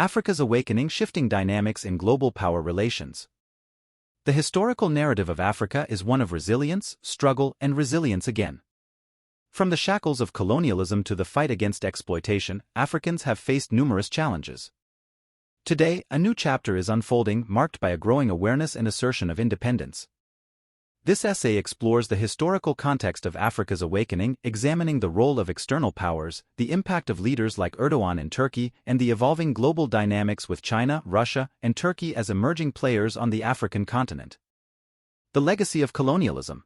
Africa's awakening, shifting dynamics in global power relations. The historical narrative of Africa is one of resilience, struggle, and resilience again. From the shackles of colonialism to the fight against exploitation, Africans have faced numerous challenges. Today, a new chapter is unfolding, marked by a growing awareness and assertion of independence. This essay explores the historical context of Africa's awakening, examining the role of external powers, the impact of leaders like Erdogan in Turkey, and the evolving global dynamics with China, Russia, and Turkey as emerging players on the African continent. The legacy of colonialism.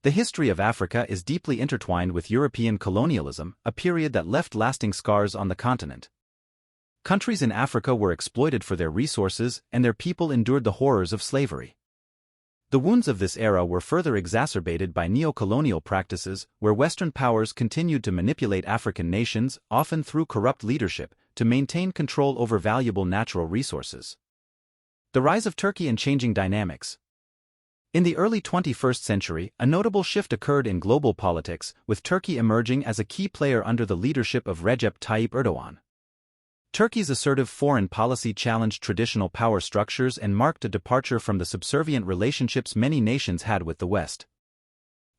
The history of Africa is deeply intertwined with European colonialism, a period that left lasting scars on the continent. Countries in Africa were exploited for their resources, and their people endured the horrors of slavery. The wounds of this era were further exacerbated by neo-colonial practices, where Western powers continued to manipulate African nations, often through corrupt leadership, to maintain control over valuable natural resources. The rise of Turkey and changing dynamics. In the early 21st century, a notable shift occurred in global politics, with Turkey emerging as a key player under the leadership of Recep Tayyip Erdogan. Turkey's assertive foreign policy challenged traditional power structures and marked a departure from the subservient relationships many nations had with the West.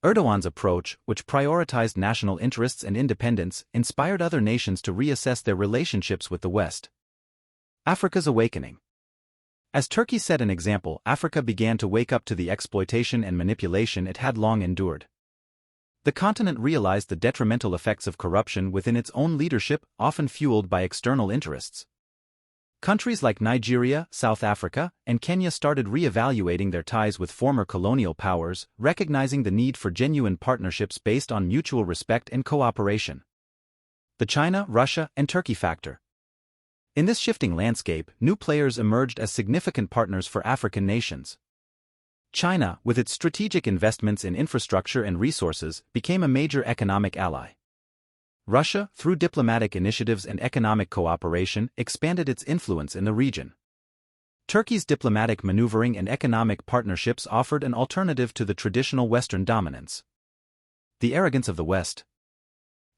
Erdogan's approach, which prioritized national interests and independence, inspired other nations to reassess their relationships with the West. Africa's awakening. As Turkey set an example, Africa began to wake up to the exploitation and manipulation it had long endured. The continent realized the detrimental effects of corruption within its own leadership, often fueled by external interests. Countries like Nigeria, South Africa, and Kenya started re-evaluating their ties with former colonial powers, recognizing the need for genuine partnerships based on mutual respect and cooperation. The China, Russia, and Turkey factor. In this shifting landscape, new players emerged as significant partners for African nations. China, with its strategic investments in infrastructure and resources, became a major economic ally. Russia, through diplomatic initiatives and economic cooperation, expanded its influence in the region. Turkey's diplomatic maneuvering and economic partnerships offered an alternative to the traditional Western dominance. The arrogance of the West.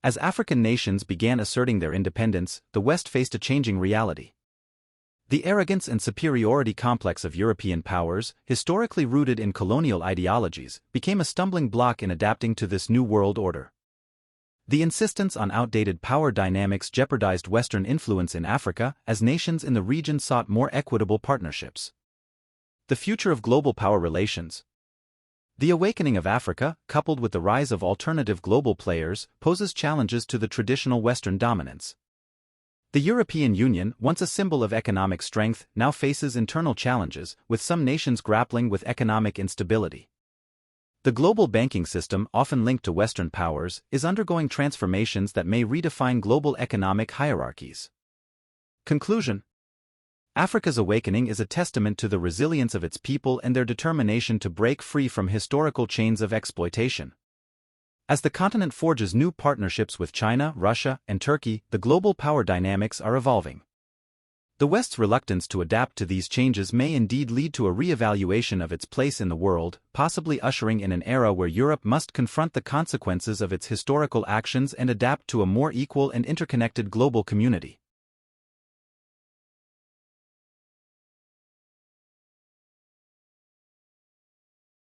As African nations began asserting their independence, the West faced a changing reality. The arrogance and superiority complex of European powers, historically rooted in colonial ideologies, became a stumbling block in adapting to this new world order. The insistence on outdated power dynamics jeopardized Western influence in Africa as nations in the region sought more equitable partnerships. The future of global power relations. The awakening of Africa, coupled with the rise of alternative global players, poses challenges to the traditional Western dominance. The European Union, once a symbol of economic strength, now faces internal challenges, with some nations grappling with economic instability. The global banking system, often linked to Western powers, is undergoing transformations that may redefine global economic hierarchies. Conclusion. Africa's awakening is a testament to the resilience of its people and their determination to break free from historical chains of exploitation. As the continent forges new partnerships with China, Russia, and Turkey, the global power dynamics are evolving. The West's reluctance to adapt to these changes may indeed lead to a re-evaluation of its place in the world, possibly ushering in an era where Europe must confront the consequences of its historical actions and adapt to a more equal and interconnected global community.